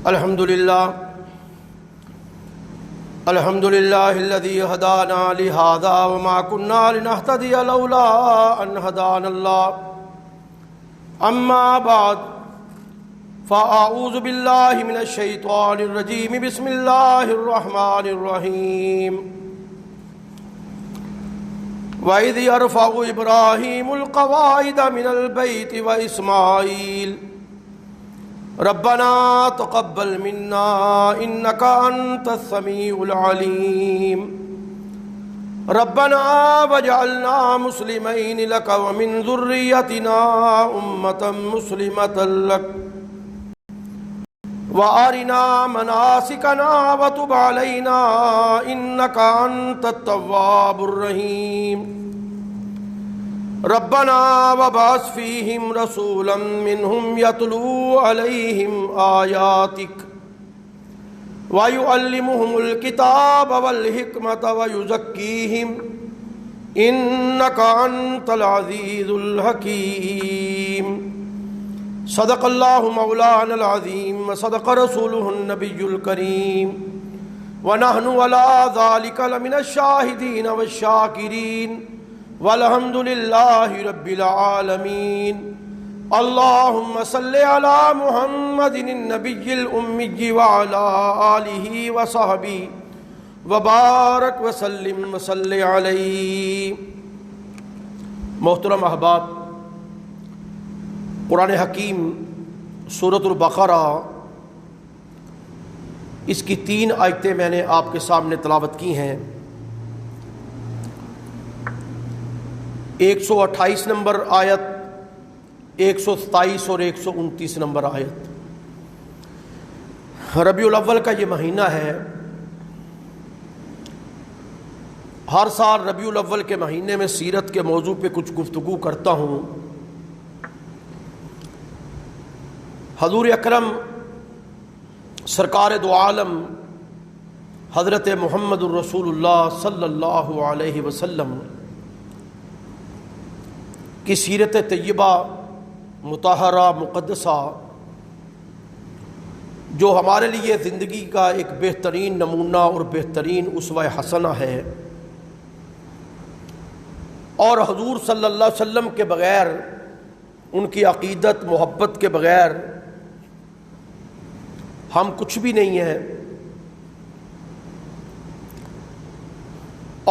الحمد لله الذي هدانا لهذا وما كنا لنهتدي لولا أن هدانا الله. أما بعد فأعوذ بالله من الشيطان الرجيم. بسم الله الرحمن الرحيم. وإذ يرفع إبراهيم القواعد من البيت وإسماعيل ربنا تقبل منا إنك أنت السميع العليم. ربنا واجعلنا مسلمين لك ومن ذريتنا أمة مسلمة لك وأرنا مناسكنا وتب علينا إنك أنت التواب الرحيم. ربنا وابعث فيهم رسولا منهم يتلو عليهم آياتك ويعلمهم الكتاب والحكمة ويزكيهم إنك أنت العزيز الحكيم. صدق الله مولانا العظيم وصدق رسوله النبي الكريم ونحن على ذلك لمن الشاهدين والشاكرين والحمد لله رب العالمين. اللهم صل على محمد النبي الأمي وعلى آله وصحبه وبارك وسلم وصل عليه. محترم احباب، قرآن حکیم سورۃ البقرہ اس کی 3 آیتیں میں نے آپ کے سامنے تلاوت کی ہیں. 128 نمبر آیت، 127 اور 129 نمبر آیت. ربیع الاول کا یہ مہینہ ہے. ہر سال ربیع الاول کے مہینے میں سیرت کے موضوع پہ کچھ گفتگو کرتا ہوں. حضور اکرم سرکار دو عالم حضرت محمد الرسول اللہ صلی اللہ علیہ وسلم کی سیرت طیبہ مطہرہ مقدسہ جو ہمارے لیے زندگی کا ایک بہترین نمونہ اور بہترین اسوہ حسنہ ہے، اور حضور صلی اللہ علیہ وسلم کے بغیر، ان کی عقیدت محبت کے بغیر ہم کچھ بھی نہیں ہیں،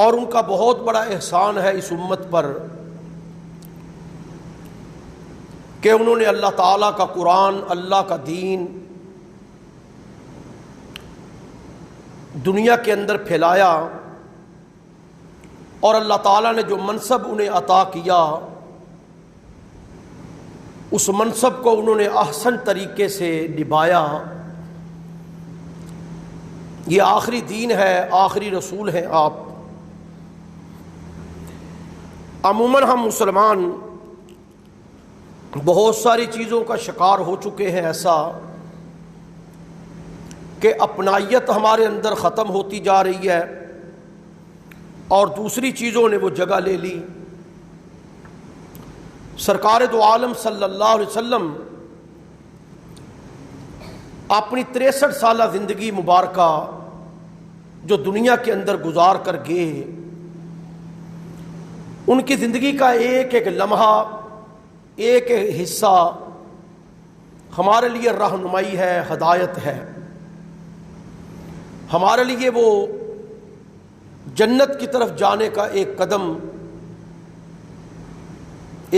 اور ان کا بہت بڑا احسان ہے اس امت پر کہ انہوں نے اللہ تعالیٰ کا قرآن، اللہ کا دین دنیا کے اندر پھیلایا، اور اللہ تعالیٰ نے جو منصب انہیں عطا کیا اس منصب کو انہوں نے احسن طریقے سے نبھایا. یہ آخری دین ہے، آخری رسول ہیں آپ. عموماً ہم مسلمان بہت ساری چیزوں کا شکار ہو چکے ہیں، ایسا کہ اپنائیت ہمارے اندر ختم ہوتی جا رہی ہے اور دوسری چیزوں نے وہ جگہ لے لی. سرکار دو عالم صلی اللہ علیہ وسلم اپنی 63 سالہ زندگی مبارکہ جو دنیا کے اندر گزار کر گئے، ان کی زندگی کا ایک ایک لمحہ، ایک ایک حصہ ہمارے لیے رہنمائی ہے، ہدایت ہے. ہمارے لیے وہ جنت کی طرف جانے کا ایک قدم،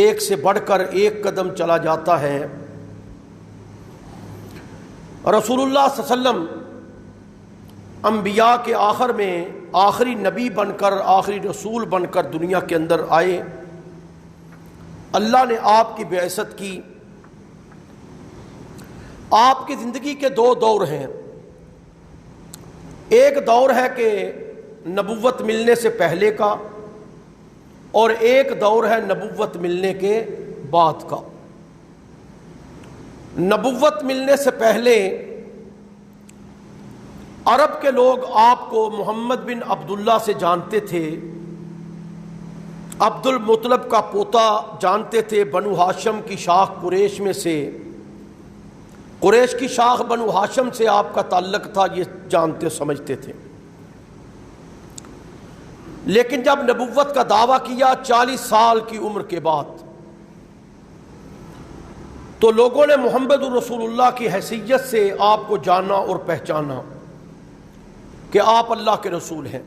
ایک سے بڑھ کر ایک قدم چلا جاتا ہے. رسول اللہ صلی اللہ علیہ وسلم انبیاء کے آخر میں آخری نبی بن کر، آخری رسول بن کر دنیا کے اندر آئے. اللہ نے آپ کی بعثت کی. آپ کی زندگی کے 2 دور ہیں. ایک دور ہے کہ نبوت ملنے سے پہلے کا، اور ایک دور ہے نبوت ملنے کے بعد کا. نبوت ملنے سے پہلے عرب کے لوگ آپ کو محمد بن عبداللہ سے جانتے تھے، عبد المطلب کا پوتا جانتے تھے، بنو ہاشم کی شاخ قریش میں سے. قریش کی شاخ بنو ہاشم سے آپ کا تعلق تھا، یہ جانتے سمجھتے تھے، لیکن جب نبوت کا دعویٰ کیا 40 سال کی عمر کے بعد، تو لوگوں نے محمد رسول اللہ کی حیثیت سے آپ کو جانا اور پہچانا کہ آپ اللہ کے رسول ہیں۔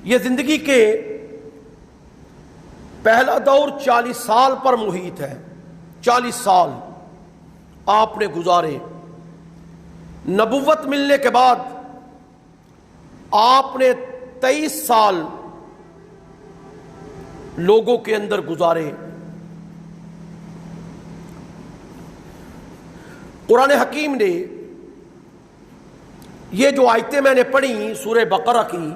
یہ زندگی کے پہلا دور 40 سال پر محیط ہے، 40 سال آپ نے گزارے۔ نبوت ملنے کے بعد آپ نے 23 سال لوگوں کے اندر گزارے۔ قرآن حکیم نے یہ جو آیتیں میں نے پڑھی سورہ بقرہ کی،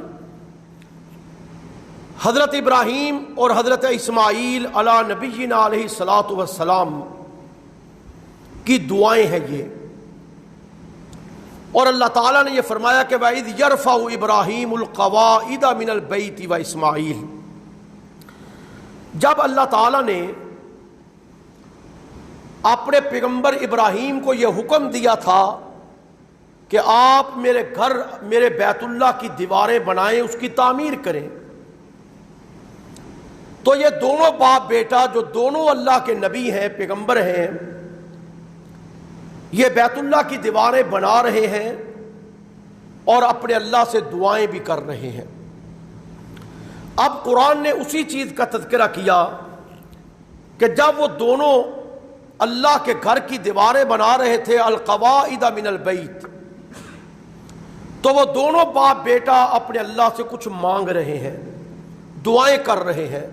حضرت ابراہیم اور حضرت اسماعیل علی نبینا علیہ الصلاۃ والسلام کی دعائیں ہیں یہ، اور اللہ تعالیٰ نے یہ فرمایا کہ وَإِذْ يَرْفَعُ إِبْرَاهِيمُ الْقَوَاعِدَ مِنَ الْبَيْتِ وَإِسْمَاعِيلُ، جب اللہ تعالیٰ نے اپنے پیغمبر ابراہیم کو یہ حکم دیا تھا کہ آپ میرے گھر، میرے بیت اللہ کی دیواریں بنائیں، اس کی تعمیر کریں، تو یہ دونوں باپ بیٹا جو دونوں اللہ کے نبی ہیں، پیغمبر ہیں، یہ بیت اللہ کی دیواریں بنا رہے ہیں اور اپنے اللہ سے دعائیں بھی کر رہے ہیں۔ اب قرآن نے اسی چیز کا تذکرہ کیا کہ جب وہ دونوں اللہ کے گھر کی دیواریں بنا رہے تھے، القواعد من البیت، تو وہ دونوں باپ بیٹا اپنے اللہ سے کچھ مانگ رہے ہیں، دعائیں کر رہے ہیں۔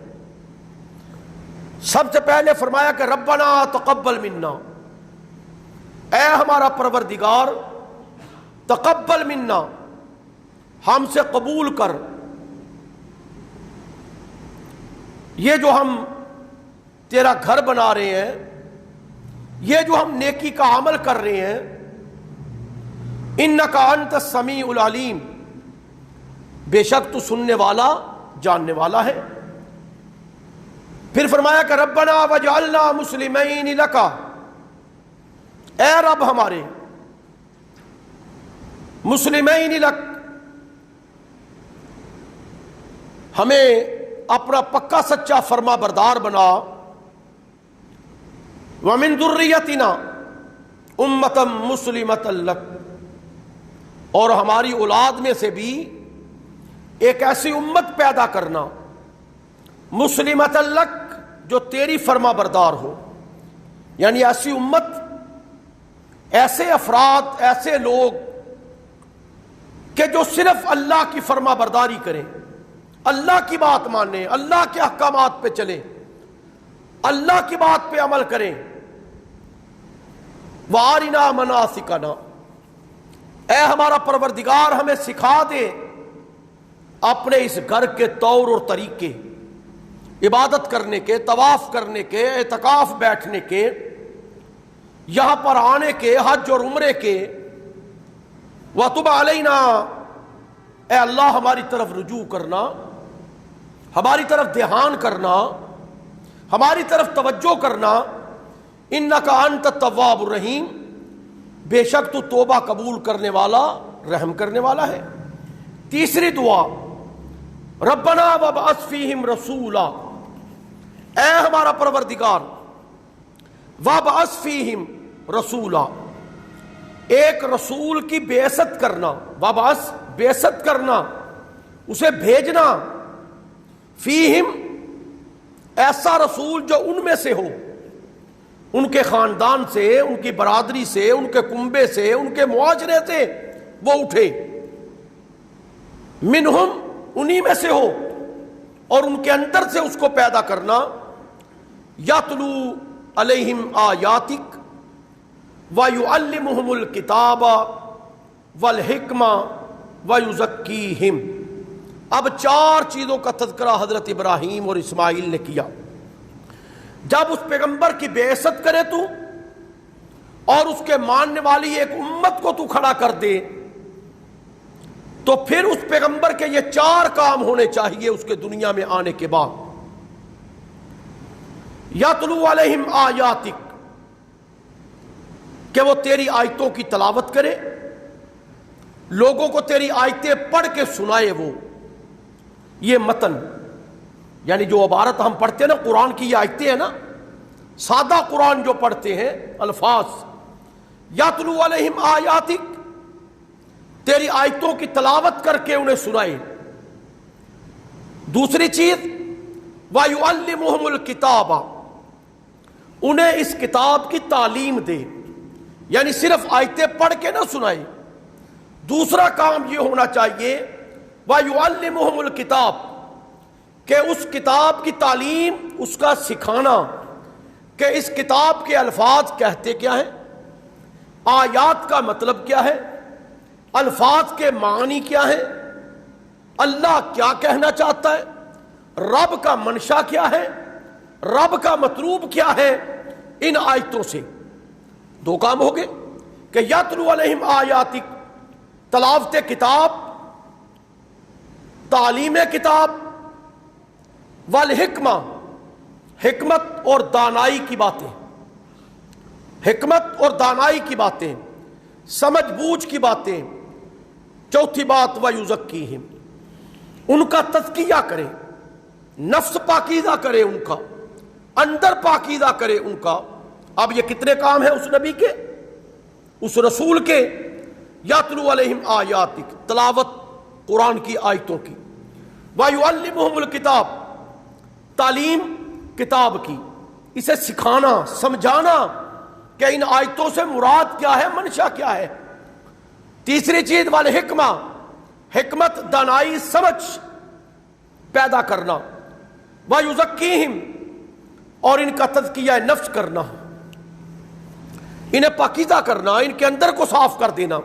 سب سے پہلے فرمایا کہ ربنا تقبل منا، اے ہمارا پروردگار تقبل منا، ہم سے قبول کر یہ جو ہم تیرا گھر بنا رہے ہیں، یہ جو ہم نیکی کا عمل کر رہے ہیں، انک انت السمیع العلیم، بے شک تو سننے والا جاننے والا ہے۔ پھر فرمایا کہ ربنا وجعلنا مسلمین لک، اے رب ہمارے مسلمین لک، ہمیں اپنا پکا سچا فرما بردار بنا، ومن ذریتنا امتا مسلمتا لک، اور ہماری اولاد میں سے بھی ایک ایسی امت پیدا کرنا، مسلمتا لک، جو تیری فرما بردار ہو، یعنی ایسی امت، ایسے افراد، ایسے لوگ کہ جو صرف اللہ کی فرما برداری کریں، اللہ کی بات مانیں، اللہ کے احکامات پہ چلیں، اللہ کی بات پہ عمل کریں۔ وَأَرِنَا مَنَاسِكَنَا، اے ہمارا پروردگار ہمیں سکھا دے اپنے اس گھر کے طور اور طریقے، عبادت کرنے کے، طواف کرنے کے، اعتکاف بیٹھنے کے، یہاں پر آنے کے، حج اور عمرے کے۔ وَتُبْ عَلَيْنَا، اے اللہ ہماری طرف رجوع کرنا، ہماری طرف دھیان کرنا، ہماری طرف توجہ کرنا، انک انت التواب الرحیم، بے شک تو توبہ قبول کرنے والا، رحم کرنے والا ہے۔ تیسری دعا، ربنا وابعث فیہم رسولا، اے ہمارا پروردگار وابعث فیہم رسولا، ایک رسول کی بعثت کرنا، وابعث بعثت کرنا، اسے بھیجنا، فیہم ایسا رسول جو ان میں سے ہو، ان کے خاندان سے، ان کی برادری سے، ان کے کنبے سے، ان کے معاشرے سے وہ اٹھے، منہم انہی میں سے ہو، اور ان کے اندر سے اس کو پیدا کرنا، یتلو علیہم آیاتک ویعلمہم الکتاب والحکمہ ویزکیہم۔ اب 4 چیزوں کا تذکرہ حضرت ابراہیم اور اسماعیل نے کیا۔ جب اس پیغمبر کی بعثت کرے تو، اور اس کے ماننے والی ایک امت کو تو کھڑا کر دے، تو پھر اس پیغمبر کے یہ 4 کام ہونے چاہیے اس کے دنیا میں آنے کے بعد۔ یتلو علیہم آیاتک، کہ وہ تیری آیتوں کی تلاوت کرے، لوگوں کو تیری آیتیں پڑھ کے سنائے وہ. یہ متن یعنی جو عبارت ہم پڑھتے ہیں نا، قرآن کی یہ آیتیں ہیں نا، سادہ قرآن جو پڑھتے ہیں الفاظ، یاتلو علیہم آیاتک، تیری آیتوں کی تلاوت کر کے انہیں سنائے. دوسری چیز وَيُعَلِّمُهُمُ الْكِتَابَ، انہیں اس کتاب کی تعلیم دے، یعنی صرف آیتیں پڑھ کے نہ سنائے. دوسرا کام یہ ہونا چاہیے وَيُعَلِّمُهُمُ الْكِتَابَ، کہ اس کتاب کی تعلیم، اس کا سکھانا کہ اس کتاب کے الفاظ کہتے کیا ہیں، آیات کا مطلب کیا ہے، الفاظ کے معنی کیا ہیں، اللہ کیا کہنا چاہتا ہے، رب کا منشا کیا ہے، رب کا مطلوب کیا ہے ان آیتوں سے. دو کام ہو گئے کہ یتلو علیہم آیاتک، تلاوت کتاب، تعلیم کتاب، والحکمہ، حکمت اور دانائی کی باتیں، حکمت اور دانائی کی باتیں، سمجھ بوجھ کی باتیں. چوتھی بات وَيُزَكِّيهِمْ، ان کا تزکیہ کرے، نفس پاکیزہ کرے، ان کا اندر پاکیزہ کرے ان کا. اب یہ کتنے کام ہیں اس نبی کے، اس رسول کے؟ یتلو علیہم آیاتک، تلاوت قرآن کی آیتوں کی، وَيُعَلِّمُهُمُ الْكِتَابَ، تعلیم کتاب کی، اسے سکھانا، سمجھانا کہ ان آیتوں سے مراد کیا ہے، منشا کیا ہے. تیسری چیز والحکمہ، حکمت، دانائی، سمجھ پیدا کرنا. وَيُزَكِّيهِمْ، اور ان کا تزکیہ نفس کرنا، انہیں پاکیزہ کرنا، ان کے اندر کو صاف کر دینا.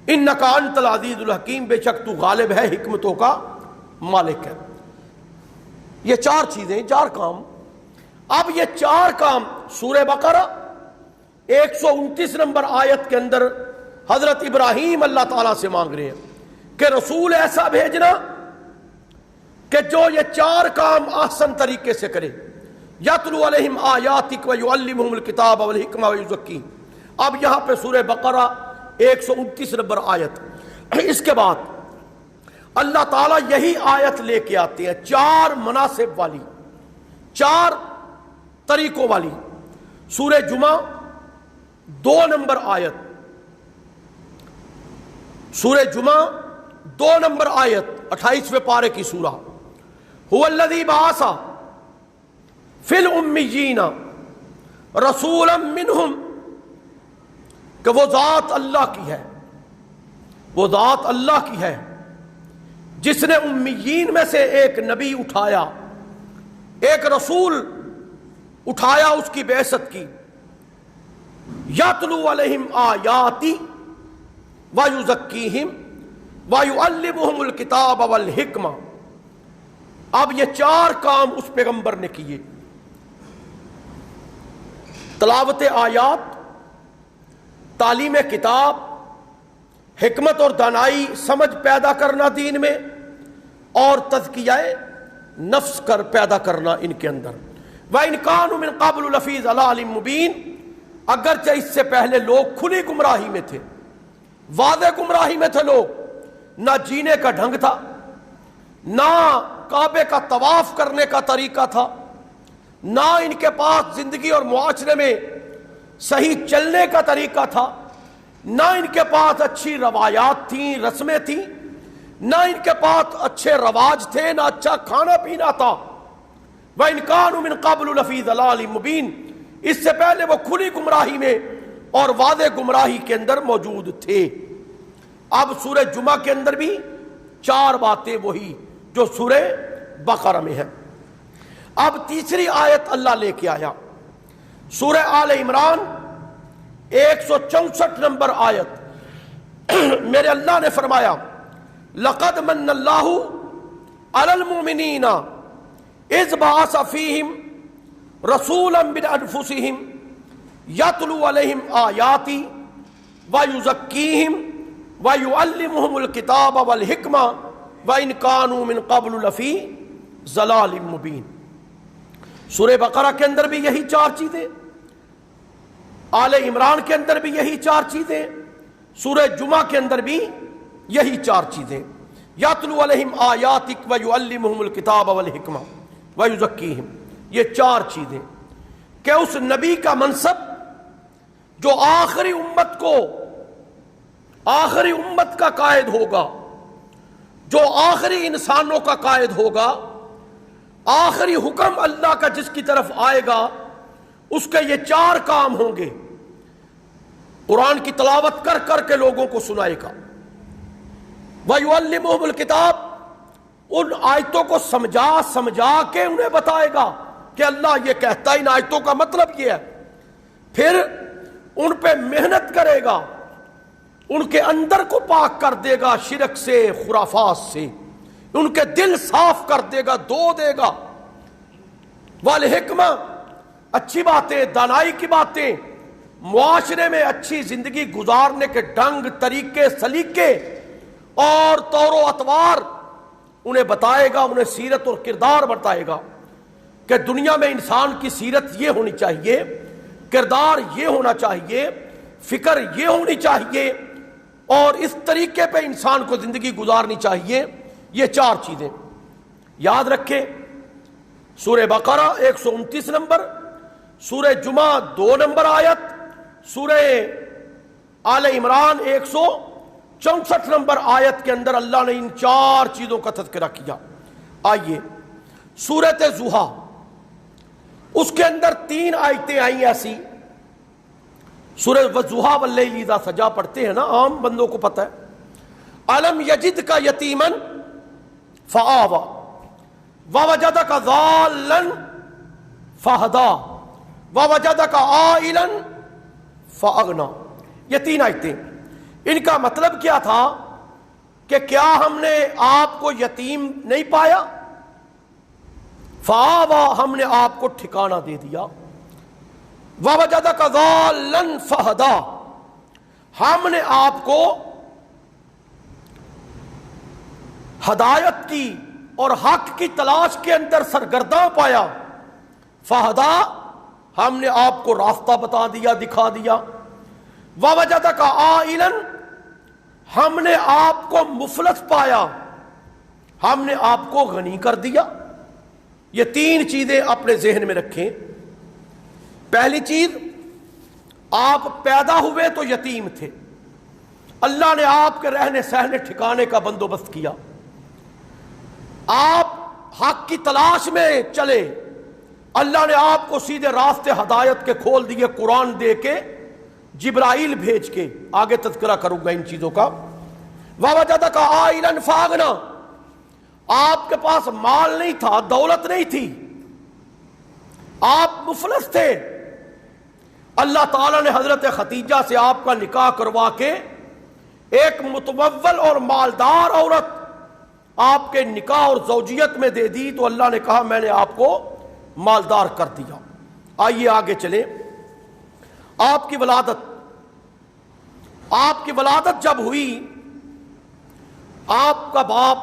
اِنَّكَ أَنْتَ الْعَزِيزُ الْحَكِيمُ، بے شک تو غالب ہے، حکمتوں کا مالک ہے. یہ چار چیزیں، چار کام. اب یہ چار کام سورہ بقرہ 129 نمبر آیت کے اندر حضرت ابراہیم اللہ تعالیٰ سے مانگ رہے ہیں کہ رسول ایسا بھیجنا کہ جو یہ چار کام احسن طریقے سے کرے. یتلو علیہم آیاتک ویعلمہم الکتاب والحکمہ ویزکیہم. اب یہاں پہ سورہ بقرہ 129 نمبر آیت. اس کے بعد اللہ تعالیٰ یہی آیت لے کے آتے ہیں، چار مناسب والی، چار طریقوں والی. سورہ جمعہ 2 نمبر آیت، سورہ جمعہ 2 نمبر آیت، 28ویں پارے کی سورہ. هو الذی بعث فی الامیین رسولا منہم، کہ وہ ذات اللہ کی ہے، وہ ذات اللہ کی ہے جس نے امیین میں سے ایک نبی اٹھایا، ایک رسول اٹھایا، اس کی بعثت کی. یتلو علیہم آیاتی ویزکیہم ویعلمہم الکتاب والحکمہ. اب یہ چار کام اس پیغمبر نے کیے، تلاوت آیات، تعلیم کتاب، حکمت اور دانائی، سمجھ پیدا کرنا دین میں، اور تزکیہ نفس کر پیدا کرنا ان کے اندر. وَإِنْ كَانُوا مِنْ قَبْلُ لَفِي ضَلَالٍ مُبِينٍ، اگرچہ اس سے پہلے لوگ کھلی گمراہی میں تھے، واضح گمراہی میں تھے لوگ، نہ جینے کا ڈھنگ تھا، نہ کعبے کا طواف کرنے کا طریقہ تھا، نہ ان کے پاس زندگی اور معاشرے میں صحیح چلنے کا طریقہ تھا، نہ ان کے پاس اچھی روایات تھیں، رسمیں تھیں، نہ ان کے پاس اچھے رواج تھے، نہ اچھا کھانا پینا تھا. وَإِنْ كَانُوا مِنْ قَبْلُ لَفِي ضَلَالٍ مُبِينٍ، اس سے پہلے وہ کھلی گمراہی میں اور واضح گمراہی کے اندر موجود تھے. اب سورہ جمعہ کے اندر بھی چار باتیں وہی جو سورہ بقرہ میں ہیں. اب تیسری آیت اللہ لے کے آیا، سورہ آل عمران 164 نمبر آیت. میرے اللہ نے فرمایا لقد من اللہ علی المؤمنین اذ بعث فیہم رسولا من انفسہم یتلو علیہم آیاتی ویزکیہم ویعلمہم الکتاب والحکمہ وَإِنْ كَانُوا مِنْ قَبْلُ لَفِي ضَلَالٍ مُبِينٍ. سورہ بقرہ کے اندر بھی یہی چار چیزیں. آل عمران کے اندر بھی یہی 4 چیزیں، سورہ جمعہ کے اندر بھی یہی 4 چیزیں، یاتلو علیہم آیاتک ویعلمہم الکتاب والحکمہ ویزکیہم، یہ 4 چیزیں کہ اس نبی کا منصب جو آخری امت کا قائد ہوگا، جو آخری انسانوں کا قائد ہوگا، آخری حکم اللہ کا جس کی طرف آئے گا، اس کے یہ 4 کام ہوں گے۔ قرآن کی تلاوت کر کر کے لوگوں کو سنائے گا، وَيُعَلِّمُهُمُ الْكِتَابَ، ان آیتوں کو سمجھا کے انہیں بتائے گا کہ اللہ یہ کہتا ہے، ان آیتوں کا مطلب یہ ہے، پھر ان پہ محنت کرے گا، ان کے اندر کو پاک کر دے گا شرک سے، خرافات سے، ان کے دل صاف کر دے گا، دھو دے گا۔ والحکمہ، اچھی باتیں، دانائی کی باتیں، معاشرے میں اچھی زندگی گزارنے کے ڈھنگ، طریقے، سلیقے اور طور و اطوار انہیں بتائے گا، انہیں سیرت اور کردار بتائے گا کہ دنیا میں انسان کی سیرت یہ ہونی چاہیے، کردار یہ ہونا چاہیے، فکر یہ ہونی چاہیے، اور اس طریقے پہ انسان کو زندگی گزارنی چاہیے۔ یہ 4 چیزیں یاد رکھیں۔ سورہ بقرہ 129 نمبر، سورہ جمعہ 2 نمبر آیت، سورہ آل عمران 164 نمبر آیت کے اندر اللہ نے ان 4 چیزوں کا تذکرہ کیا۔ آئیے سورۃ ضحیٰ، اس کے اندر 3 آیتیں آئیں ایسی، سورہ والضحیٰ واللیل اذا سجا پڑھتے ہیں نا، عام بندوں کو پتہ ہے۔ الم یجدک یتیما فآویٰ ووجدک ضالا فہدیٰ ووجدک عائلا فاغنیٰ، یہ 3 آیتیں، ان کا مطلب کیا تھا کہ کیا ہم نے آپ کو یتیم نہیں پایا؟ فآویٰ، ہم نے آپ کو ٹھکانہ دے دیا۔ ووجدک ضالا فہدیٰ، ہم نے آپ کو ہدایت کی اور حق کی تلاش کے اندر سرگرداں پایا۔ فہدیٰ، ہم نے آپ کو راستہ بتا دیا، دکھا دیا۔ ووجدک عائلا، ہم نے آپ کو مفلس پایا، ہم نے آپ کو غنی کر دیا۔ یہ 3 چیزیں اپنے ذہن میں رکھیں۔ پہلی چیز، آپ پیدا ہوئے تو یتیم تھے، اللہ نے آپ کے رہنے سہنے ٹھکانے کا بندوبست کیا۔ آپ حق کی تلاش میں چلے، اللہ نے آپ کو سیدھے راستے ہدایت کے کھول دیے، قرآن دے کے، جبرائیل بھیج کے۔ آگے تذکرہ کروں گا ان چیزوں کا۔ ووجدک عائلا فاغنیٰ، آپ کے پاس مال نہیں تھا، دولت نہیں تھی، آپ مفلس تھے، اللہ تعالیٰ نے حضرت خدیجہ سے آپ کا نکاح کروا کے ایک متمول اور مالدار عورت آپ کے نکاح اور زوجیت میں دے دی، تو اللہ نے کہا میں نے آپ کو مالدار کر دیا۔ آئیے آگے چلیں۔ آپ کی ولادت جب ہوئی، آپ کا باپ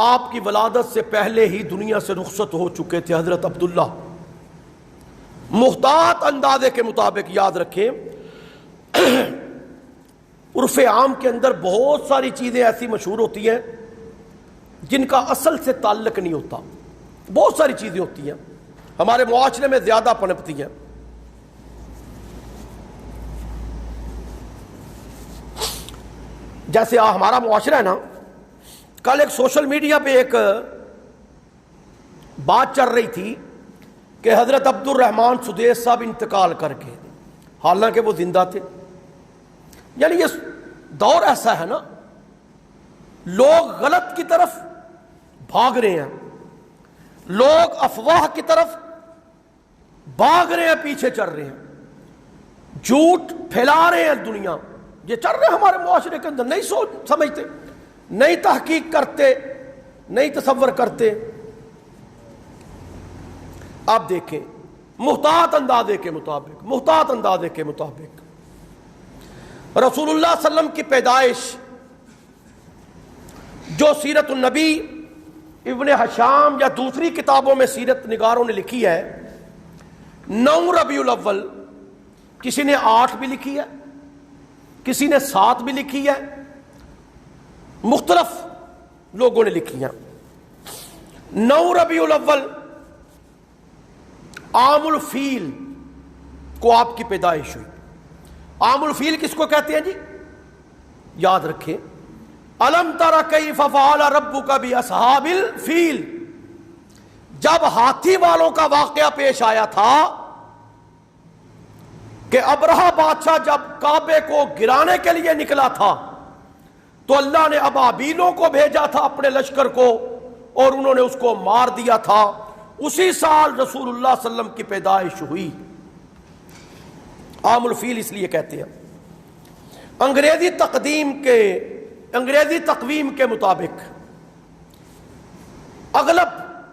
آپ کی ولادت سے پہلے ہی دنیا سے رخصت ہو چکے تھے، حضرت عبداللہ۔ محتاط اندازے کے مطابق یاد رکھیں، عرف عام کے اندر بہت ساری چیزیں ایسی مشہور ہوتی ہیں جن کا اصل سے تعلق نہیں ہوتا، بہت ساری چیزیں ہوتی ہیں ہمارے معاشرے میں زیادہ پنپتی ہیں۔ جیسے ہمارا معاشرہ ہے نا، کل ایک سوشل میڈیا پہ ایک بات چل رہی تھی کہ حضرت عبد الرحمن سدیس صاحب انتقال کر گئے، حالانکہ وہ زندہ تھے۔ یعنی یہ دور ایسا ہے نا، لوگ غلط کی طرف بھاگ رہے ہیں، لوگ افواہ کی طرف بھاگ رہے ہیں، پیچھے چل رہے ہیں، جھوٹ پھیلا رہے ہیں دنیا۔ یہ چل رہے ہیں ہمارے معاشرے کے اندر، نہیں سمجھتے، نہیں تحقیق کرتے، نہیں تصور کرتے۔ آپ دیکھیں، محتاط اندازے کے مطابق رسول اللہ صلی اللہ علیہ وسلم کی پیدائش جو سیرت النبی ابن حشام یا دوسری کتابوں میں سیرت نگاروں نے لکھی ہے، 9 ربیع الاول کسی نے 8 بھی لکھی ہے، کسی نے 7 بھی لکھی ہے، مختلف لوگوں نے لکھی ہیں۔ 9 ربیع الاول عام الفیل کو آپ کی پیدائش ہوئی۔ عام الفیل کس کو کہتے ہیں جی؟ یاد رکھیں، الم تر کیف فعل ربک باصحاب الفیل، جب ہاتھی والوں کا واقعہ پیش آیا تھا کہ ابرہہ بادشاہ جب کعبے کو گرانے کے لیے نکلا تھا تو اللہ نے ابابیلوں کو بھیجا تھا اپنے لشکر کو، اور انہوں نے اس کو مار دیا تھا۔ اسی سال رسول اللہ صلی اللہ علیہ وسلم کی پیدائش ہوئی۔ عام الفیل اس لیے کہتے ہیں۔ انگریزی تقویم کے مطابق اغلب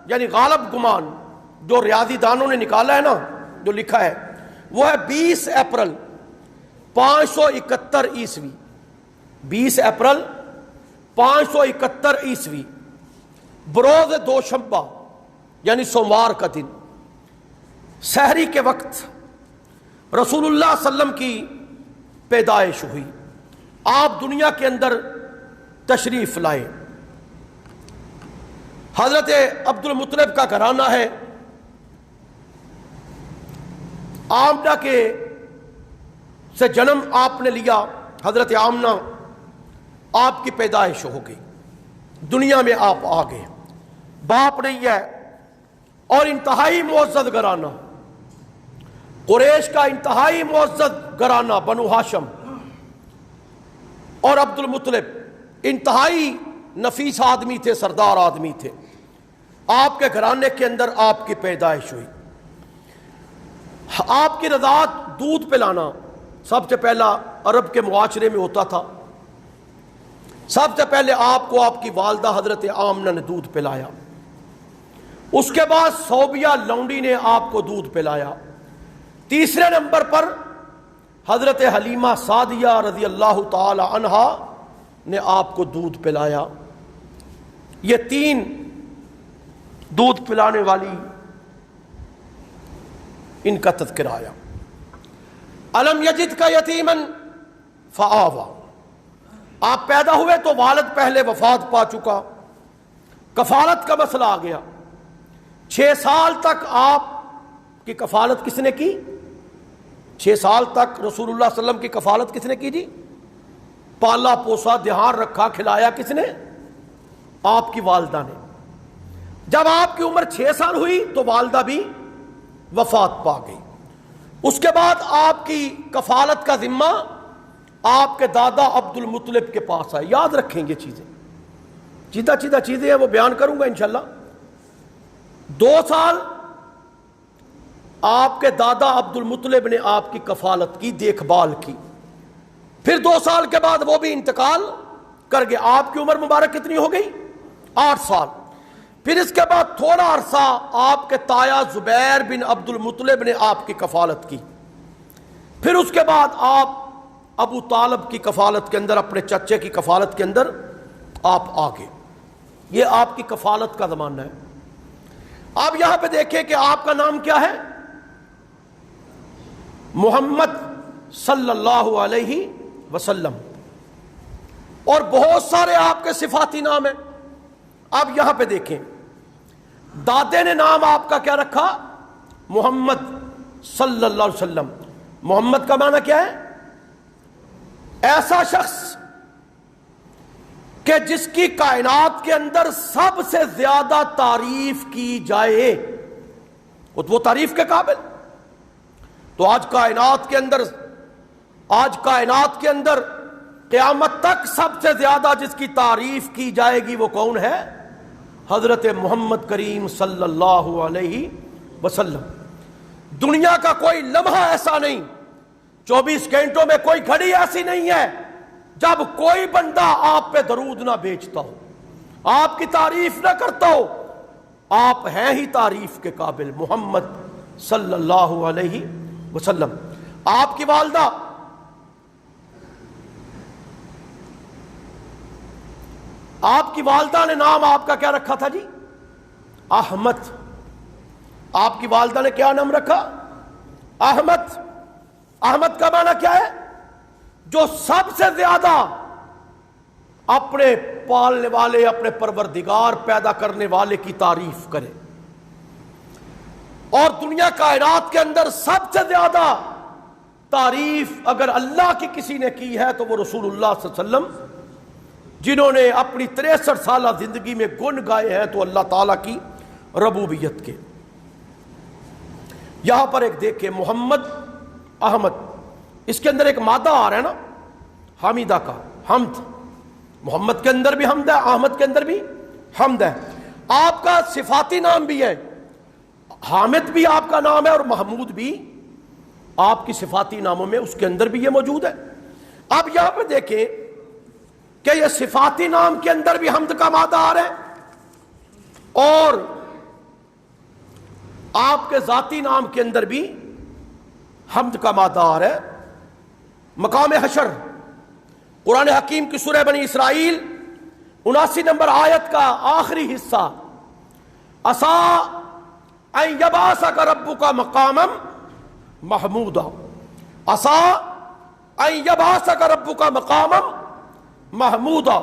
یعنی غالب گمان جو ریاضی دانوں نے نکالا ہے نا، جو لکھا ہے وہ ہے 20 اپریل 571 عیسوی، 20 اپریل 571 عیسوی، بروز دوشنبہ یعنی سوموار کا دن، سحری کے وقت رسول اللہ صلی اللہ علیہ وسلم کی پیدائش ہوئی۔ آپ دنیا کے اندر تشریف لائے۔ حضرت عبد المطلب کا گھرانہ ہے، آمنہ کے سے جنم آپ نے لیا، حضرت آمنہ آپ کی پیدائش ہو گئی، دنیا میں آپ آ گئے، باپ نہیں ہے، اور انتہائی معزز گھرانہ، قریش کا انتہائی معزز گھرانہ بنو ہاشم، اور عبد المطلب انتہائی نفیس آدمی تھے، سردار آدمی تھے۔ آپ کے گھرانے کے اندر آپ کی پیدائش ہوئی۔ آپ کی رضاعت دودھ پلانا سب سے پہلا عرب کے معاشرے میں ہوتا تھا۔ سب سے پہلے آپ کو آپ کی والدہ حضرت آمنہ نے دودھ پلایا، اس کے بعد صوبیہ لونڈی نے آپ کو دودھ پلایا، تیسرے نمبر پر حضرت حلیمہ سعدیہ رضی اللہ تعالی عنہا نے آپ کو دودھ پلایا۔ یہ 3 دودھ پلانے والی ان کا تذکرہ آیا۔ الم یجد کا یتیما فآویٰ، آپ پیدا ہوئے تو والد پہلے وفات پا چکا، کفالت کا مسئلہ آ گیا۔ 6 سال تک آپ کی کفالت کس نے کی؟ 6 سال تک رسول اللہ صلی اللہ علیہ وسلم کی کفالت کس نے کی جی؟ پالا پوسا، دھیان رکھا، کھلایا کس نے؟ آپ کی والدہ نے۔ جب آپ کی عمر 6 سال ہوئی تو والدہ بھی وفات پا گئی۔ اس کے بعد آپ کی کفالت کا ذمہ آپ کے دادا عبد المطلب کے پاس آئے۔ یاد رکھیں گے چیزیں، چیدہ چیزیں ہیں، وہ بیان کروں گا انشاءاللہ۔ 2 سال آپ کے دادا عبد المطلب نے آپ کی کفالت کی، دیکھ بھال کی۔ پھر 2 سال کے بعد وہ بھی انتقال کر گئے۔ آپ کی عمر مبارک کتنی ہو گئی؟ 8 سال۔ پھر اس کے بعد تھوڑا عرصہ آپ کے تایا زبیر بن عبد المطلب نے آپ کی کفالت کی۔ پھر اس کے بعد آپ ابو طالب کی کفالت کے اندر، اپنے چچے کی کفالت کے اندر آپ آگے۔ یہ آپ کی کفالت کا زمانہ ہے۔ آپ یہاں پہ دیکھیں کہ آپ کا نام کیا ہے؟ محمد صلی اللہ علیہ وسلم، اور بہت سارے آپ کے صفاتی نام ہیں۔ اب یہاں پہ دیکھیں، دادے نے نام آپ کا کیا رکھا؟ محمد صلی اللہ علیہ وسلم۔ محمد کا معنی کیا ہے؟ ایسا شخص کہ جس کی کائنات کے اندر سب سے زیادہ تعریف کی جائے، وہ تعریف کے قابل۔ تو آج کائنات کے اندر قیامت تک سب سے زیادہ جس کی تعریف کی جائے گی وہ کون ہے؟ حضرت محمد کریم صلی اللہ علیہ وسلم۔ دنیا کا کوئی لمحہ ایسا نہیں، 24 گھنٹوں میں کوئی گھڑی ایسی نہیں ہے جب کوئی بندہ آپ پہ درود نہ بھیجتا ہو، آپ کی تعریف نہ کرتا ہو۔ آپ ہیں ہی تعریف کے قابل، محمد صلی اللہ علیہ وسلم۔ آپ کی والدہ نے نام آپ کا کیا رکھا تھا جی؟ احمد۔ آپ کی والدہ نے کیا نام رکھا؟ احمد۔ احمد کا معنی کیا ہے؟ جو سب سے زیادہ اپنے پالنے والے، اپنے پروردگار پیدا کرنے والے کی تعریف کرے. اور دنیا کائنات کے اندر سب سے زیادہ تعریف اگر اللہ کی کسی نے کی ہے تو وہ رسول اللہ صلی اللہ علیہ وسلم، جنہوں نے اپنی 63 سالہ زندگی میں گن گائے ہیں تو اللہ تعالیٰ کی ربوبیت کے. یہاں پر ایک دیکھیں محمد احمد، اس کے اندر ایک مادہ آ رہا ہے نا حمیدہ کا، حمد. محمد کے اندر بھی حمد ہے، احمد کے اندر بھی حمد ہے. آپ کا صفاتی نام بھی ہے، حامد بھی آپ کا نام ہے اور محمود بھی آپ کی صفاتی ناموں میں اس کے اندر بھی یہ موجود ہے. اب یہاں پہ دیکھیں کہ یہ صفاتی نام کے اندر بھی حمد کا مادہ آ رہا ہے اور آپ کے ذاتی نام کے اندر بھی حمد کا مادہ آ رہا ہے. مقام حشر قرآن حکیم کی سورہ بنی اسرائیل 79 نمبر آیت کا آخری حصہ، عسا ان یبعثک ربک مقاما محمودا، عسا ان یبعثک ربک مقاما محمودا،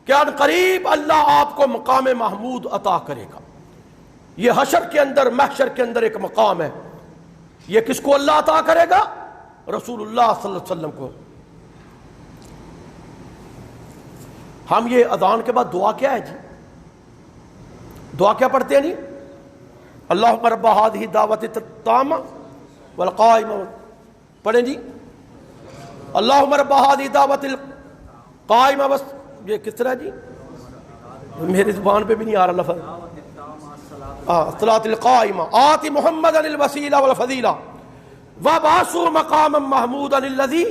کہ ان قریب اللہ آپ کو مقام محمود عطا کرے گا. یہ حشر کے اندر، محشر کے اندر ایک مقام ہے. یہ کس کو اللہ عطا کرے گا؟ رسول اللہ صلی اللہ علیہ وسلم کو. ہم یہ اذان کے بعد دعا کیا ہے جی؟ دعا کیا پڑھتے ہیں جی؟ اللہم رب ہذہ الدعوۃ التامہ والقائمہ، پڑھیں جی اللہم رب ہذہ الدعوۃ القائمہ. بس یہ کس طرح جی؟ میری زبان پہ بھی نہیں آ رہا لفظ. الصلاۃ القائمہ آت محمدا الوسیلہ والفضیلہ وابعثہ مقاما محمودا الذی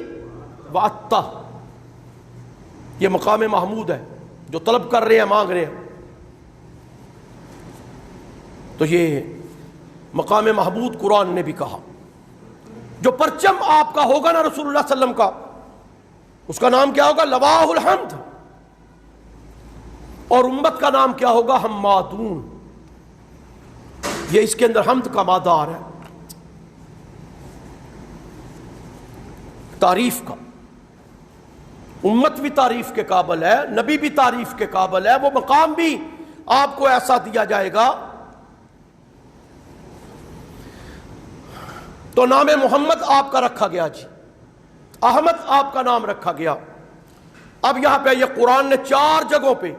وعدتہ. یہ مقام محمود ہے جو طلب کر رہے ہیں، مانگ رہے ہیں. تو یہ مقام محمود قرآن نے بھی کہا. جو پرچم آپ کا ہوگا نا رسول اللہ صلی اللہ علیہ وسلم کا، اس کا نام کیا ہوگا؟ لواہ الحمد. اور امت کا نام کیا ہوگا؟ حمادون. یہ اس کے اندر حمد کا مادہ آ رہا ہے، تعریف کا. امت بھی تعریف کے قابل ہے، نبی بھی تعریف کے قابل ہے. وہ مقام بھی آپ کو ایسا دیا جائے گا. تو نام محمد آپ کا رکھا گیا جی، احمد آپ کا نام رکھا گیا. اب یہاں پہ یہ قرآن نے 4 جگہوں پہ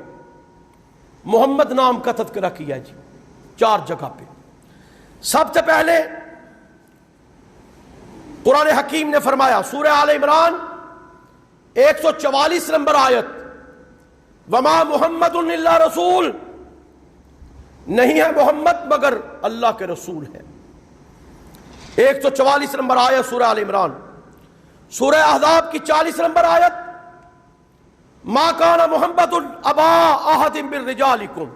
محمد نام کا تذکرہ کیا جی، 4 جگہ پہ. سب سے پہلے قرآن حکیم نے فرمایا سورہ آل عمران 144 نمبر آیت، وما محمد الا رسول، نہیں ہے محمد مگر اللہ کے رسول ہے. 144 نمبر آیت سورہ آل عمران. سورہ احزاب کی 40 نمبر آیت، ما کان محمد ابا احد من رجالکم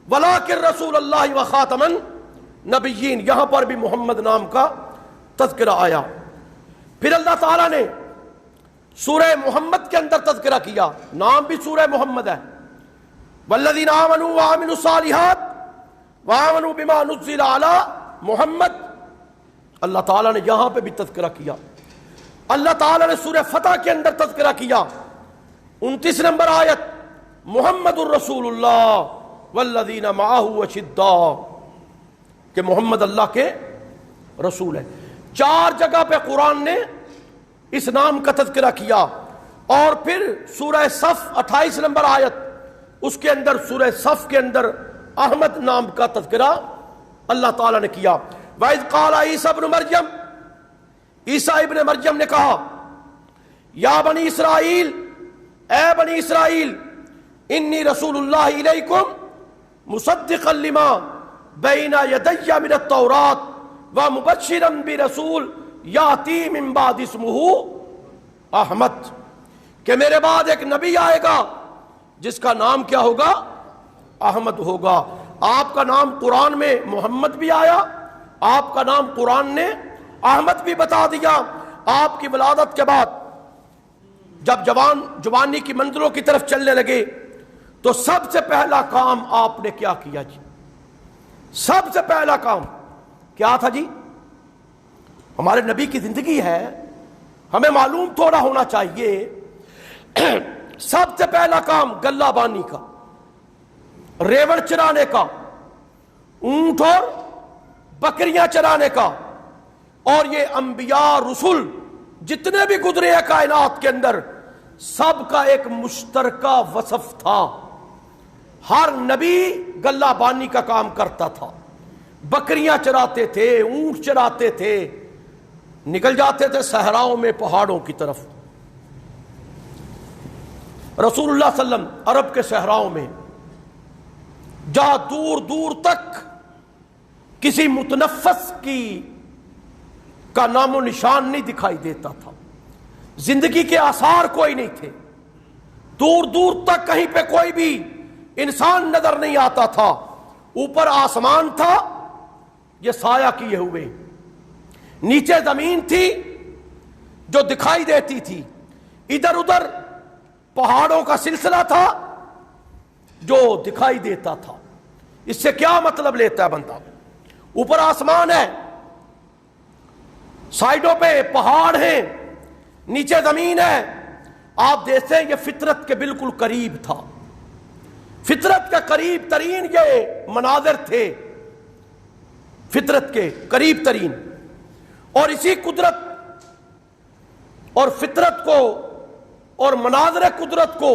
ولکن رسول اللہ وخاتم النبیین. یہاں پر بھی محمد نام کا تذکرہ آیا. پھر اللہ تعالیٰ نے سورہ محمد کے اندر تذکرہ کیا، نام بھی سورہ محمد ہے. والذین آمنوا وعملوا الصالحات وآمنوا بما نزل علی محمد. اللہ تعالیٰ نے یہاں پہ بھی تذکرہ کیا. اللہ تعالیٰ نے سورہ فتح کے اندر تذکرہ کیا 29 نمبر آیت، محمد الرسول اللہ والذین معہ اشداء، کہ محمد اللہ کے رسول ہے. 4 جگہ پہ قرآن نے اس نام کا تذکرہ کیا. اور پھر سورہ صف 28 نمبر آیت، اس کے اندر سورہ صف کے اندر احمد نام کا تذکرہ اللہ تعالیٰ نے کیا. وَإِذْ قَالَ عِيسَى ابْنُ مَرْيَمَ، عیسیٰ ابن مریم نے کہا، یا بنی اسرائیل، اے بنی اسرائیل، انی رسول اللہ الیکم مصدقا لما بین یدی من التوراۃ ومبشرا برسول یاتی من بعد اسمہ احمد، کہ میرے بعد ایک نبی آئے گا جس کا نام کیا ہوگا؟ احمد ہوگا. آپ کا نام قرآن میں محمد بھی آیا، آپ کا نام قرآن نے احمد بھی بتا دیا. آپ کی ولادت کے بعد جب جوانی کی منزلوں کی طرف چلنے لگے تو سب سے پہلا کام آپ نے کیا جی؟ سب سے پہلا کام کیا تھا جی؟ ہمارے نبی کی زندگی ہے، ہمیں معلوم تھوڑا ہونا چاہیے۔ سب سے پہلا کام گلہ بانی کا، ریوڑ چرانے کا، اونٹ اور بکریاں چرانے کا، اور یہ انبیاء رسول جتنے بھی گزرے ہیں کائنات کے اندر، سب کا ایک مشترکہ وصف تھا، ہر نبی گلہ بانی کا کام کرتا تھا، بکریاں چراتے تھے، اونٹ چراتے تھے، نکل جاتے تھے صحراؤں میں، پہاڑوں کی طرف۔ رسول اللہ صلی اللہ علیہ وسلم عرب کے صحراؤں میں، جہاں دور دور تک کسی متنفس کا نام و نشان نہیں دکھائی دیتا تھا، زندگی کے آثار کوئی نہیں تھے، دور دور تک کہیں پہ کوئی بھی انسان نظر نہیں آتا تھا، اوپر آسمان تھا یہ سایہ کیے ہوئے، نیچے زمین تھی جو دکھائی دیتی تھی، ادھر ادھر پہاڑوں کا سلسلہ تھا جو دکھائی دیتا تھا۔ اس سے کیا مطلب لیتا ہے بندہ؟ اوپر آسمان ہے، سائیڈوں پہ پہاڑ ہیں، نیچے زمین ہے، آپ دیکھتے ہیں یہ فطرت کے بالکل قریب تھا، فطرت کے قریب ترین یہ مناظر تھے، فطرت کے قریب ترین۔ اور اسی قدرت اور فطرت کو اور مناظر قدرت کو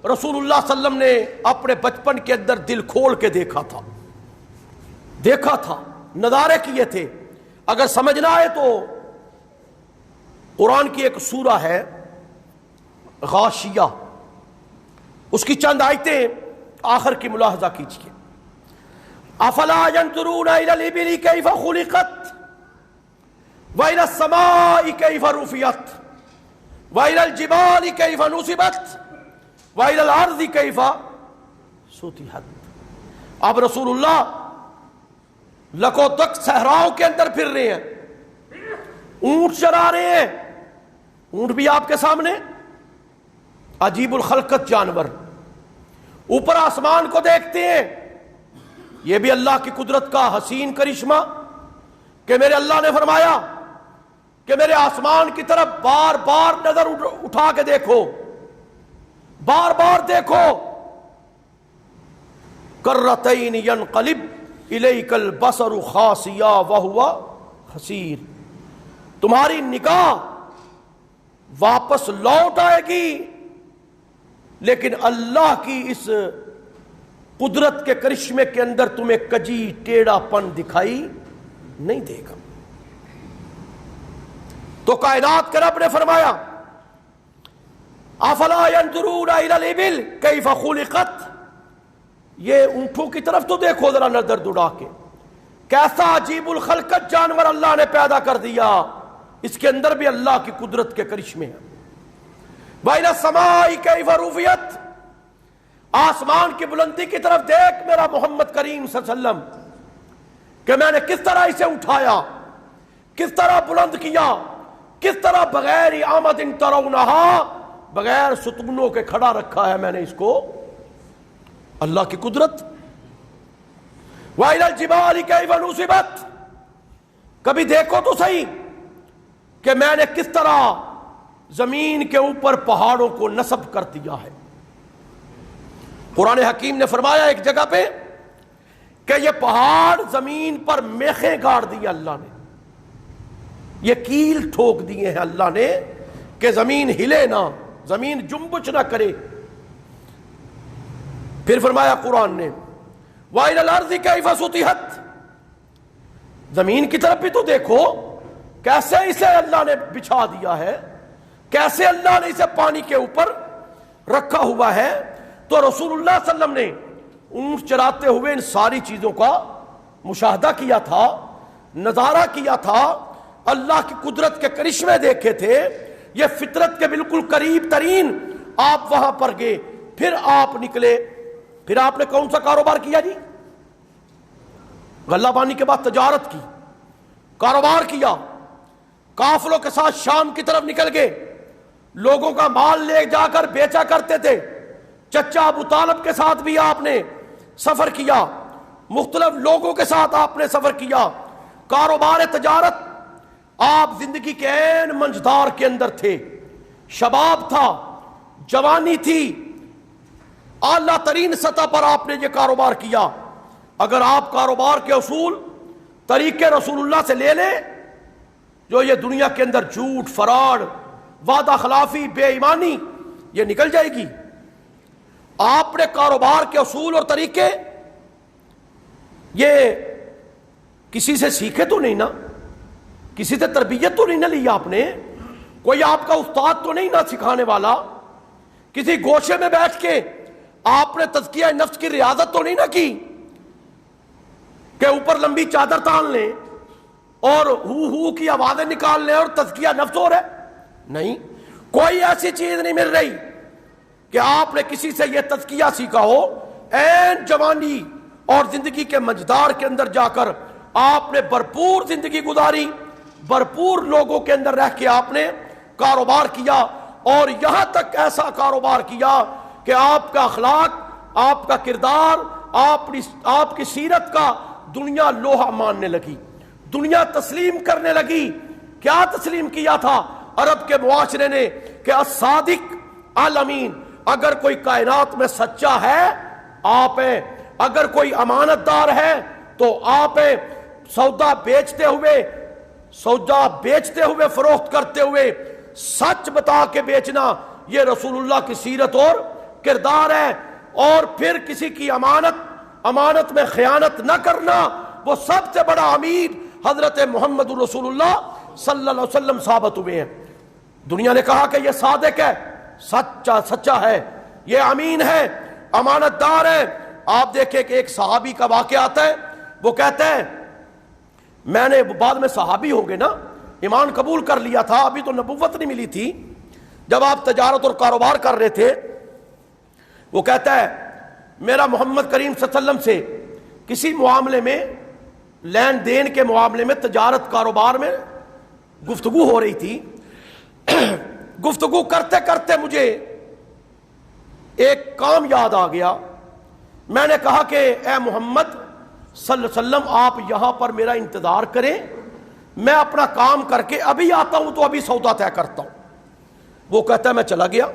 رسول اللہ صلی اللہ علیہ وسلم نے اپنے بچپن کے اندر دل کھول کے دیکھا تھا، نظارے کیے تھے۔ اگر سمجھنا ہے تو قرآن کی ایک سورہ ہے غاشیہ، اس کی چند آیتیں آخر کی ملاحظہ کیجیے۔ افلا ينظرون الى الابل كيف خلقت والى السماء كيف رفعت والى الجبال كيف نصبت والى الارض كيف سطحت۔ اب رسول اللہ لکو تک صحراؤں کے اندر پھر رہے ہیں، اونٹ چرا رہے ہیں، اونٹ بھی آپ کے سامنے عجیب الخلقت جانور، اوپر آسمان کو دیکھتے ہیں، یہ بھی اللہ کی قدرت کا حسین کرشمہ کہ میرے اللہ نے فرمایا کہ میرے آسمان کی طرف بار بار نظر اٹھا کے دیکھو، بار بار دیکھو۔ کرتین ینقلب الیک البصر خاسیا وہو حسیر، تمہاری نگاہ واپس لوٹ آئے گی لیکن اللہ کی اس قدرت کے کرشمے کے اندر تمہیں کجی ٹیڑھا پن دکھائی نہیں دے گا۔ تو کائنات کے رب نے فرمایا افلا ينظرون الى الابل كيف خلقت، یہ اونٹوں کی طرف تو دیکھو ذرا نظر دوڑا کے، کیسا عجیب الخلقت جانور اللہ نے پیدا کر دیا، اس کے اندر بھی اللہ کی قدرت کے کرشمے ہیں۔ وَإِلَى السَّمَاءِ كَيْفَ رُفِعَتْ، آسمان کی بلندی کی طرف دیکھ میرا محمد کریم صلی اللہ علیہ وسلم کہ میں نے کس طرح اسے اٹھایا، کس طرح بلند کیا، کس طرح بغیر آمد ترونہا، بغیر ستونوں کے کھڑا رکھا ہے میں نے اس کو، اللہ کی قدرت۔ وَإِلَى الْجِبَالِ كَيْفَ نُصِبَتْ، کبھی دیکھو تو صحیح کہ میں نے کس طرح زمین کے اوپر پہاڑوں کو نصب کر دیا ہے۔ قرآن حکیم نے فرمایا ایک جگہ پہ کہ یہ پہاڑ زمین پر میخیں گاڑ دی اللہ نے، یہ کیل ٹھوک دیے ہیں اللہ نے کہ زمین ہلے نہ، زمین جنبش نہ کرے۔ پھر فرمایا قرآن نے وَإِلَى الْأَرْضِ كَيْفَ سُطِحَتْ، زمین کی طرف بھی تو دیکھو کیسے اسے اللہ نے بچھا دیا ہے، کیسے اللہ نے اسے پانی کے اوپر رکھا ہوا ہے۔ تو رسول اللہ صلی اللہ علیہ وسلم نے اونٹ چراتے ہوئے ان ساری چیزوں کا مشاہدہ کیا تھا، نظارہ کیا تھا، اللہ کی قدرت کے کرشمے دیکھے تھے، یہ فطرت کے بالکل قریب ترین۔ آپ وہاں پر گئے، پھر آپ نکلے، پھر آپ نے کون سا کاروبار کیا جی؟ غلہ بانی کے بعد تجارت کی، کاروبار کیا، قافلوں کے ساتھ شام کی طرف نکل گئے، لوگوں کا مال لے جا کر بیچا کرتے تھے۔ چچا ابو طالب کے ساتھ بھی آپ نے سفر کیا، مختلف لوگوں کے ساتھ آپ نے سفر کیا، کاروبار تجارت آپ زندگی کے عین منجدار کے اندر تھے، شباب تھا، جوانی تھی، اعلیٰ ترین سطح پر آپ نے یہ کاروبار کیا۔ اگر آپ کاروبار کے اصول طریقے رسول اللہ سے لے لیں، جو یہ دنیا کے اندر جھوٹ، فراڈ، وعدہ خلافی، بے ایمانی، یہ نکل جائے گی۔ آپ نے کاروبار کے اصول اور طریقے یہ کسی سے سیکھے تو نہیں نا، کسی سے تربیت تو نہیں نہ لی آپ نے، کوئی آپ کا استاد تو نہیں نہ سکھانے والا، کسی گوشے میں بیٹھ کے آپ نے تزکیہ نفس کی ریاضت تو نہیں نہ کی کہ اوپر لمبی چادر تان لیں اور ہو کی آوازیں نکال لیں اور تزکیہ نفس ہو رہا ہے۔ نہیں، کوئی ایسی چیز نہیں مل رہی کہ آپ نے کسی سے یہ تزکیہ سیکھا ہو۔ عین جوانی اور زندگی کے مجدار کے اندر جا کر آپ نے بھرپور زندگی گزاری، بھرپور لوگوں کے اندر رہ کے آپ نے کاروبار کیا، اور یہاں تک ایسا کاروبار کیا کہ آپ کا اخلاق، آپ کا کردار، آپ کی سیرت کا دنیا لوہا ماننے لگی، دنیا تسلیم کرنے لگی۔ کیا تسلیم کیا تھا عرب کے معاشرے نے کہ الصادق الامین، اگر کوئی کائنات میں سچا ہے آپ ہیں، اگر کوئی امانت دار ہے تو آپ ہیں۔ سودا بیچتے ہوئے فروخت کرتے ہوئے سچ بتا کے بیچنا، یہ رسول اللہ کی سیرت اور کردار ہے۔ اور پھر کسی کی امانت میں خیانت نہ کرنا، وہ سب سے بڑا امین حضرت محمد رسول اللہ صلی اللہ علیہ وسلم ثابت ہوئے ہیں۔ دنیا نے کہا کہ یہ صادق ہے، سچا ہے، یہ امین ہے، امانت دار ہے۔ آپ دیکھیں کہ ایک صحابی کا واقعہ آتا ہے، وہ کہتا ہے میں نے بعد میں صحابی ہو گئے نا، ایمان قبول کر لیا تھا، ابھی تو نبوت نہیں ملی تھی، جب آپ تجارت اور کاروبار کر رہے تھے، وہ کہتا ہے میرا محمد کریم صلی اللہ علیہ وسلم سے کسی معاملے میں، لین دین کے معاملے میں، تجارت کاروبار میں گفتگو ہو رہی تھی۔ گفتگو کرتے کرتے مجھے ایک کام یاد آ گیا۔ میں نے کہا کہ اے محمد صلی اللہ علیہ وسلم، آپ یہاں پر میرا انتظار کریں، میں اپنا کام کر کے ابھی آتا ہوں، تو ابھی سودا طے کرتا ہوں۔ وہ کہتا ہے میں چلا گیا،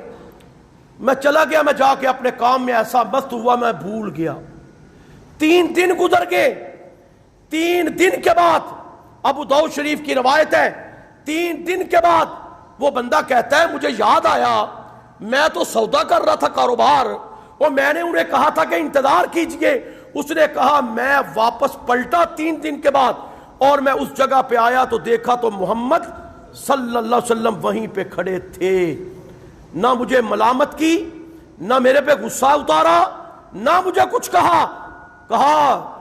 میں جا کے اپنے کام میں ایسا مست ہوا میں بھول گیا۔ 3 دن گزر گئے۔ 3 دن کے بعد، ابو داؤد شریف کی روایت ہے، 3 دن کے بعد وہ بندہ کہتا ہے مجھے یاد آیا میں تو سودا کر رہا تھا کاروبار، اور میں نے انہیں کہا تھا کہ انتظار کیجئے۔ اس نے کہا میں واپس پلٹا 3 دن کے بعد، اور میں اس جگہ پہ آیا تو دیکھا تو محمد صلی اللہ علیہ وسلم وہیں پہ کھڑے تھے۔ نہ مجھے ملامت کی، نہ میرے پہ غصہ اتارا، نہ مجھے کچھ کہا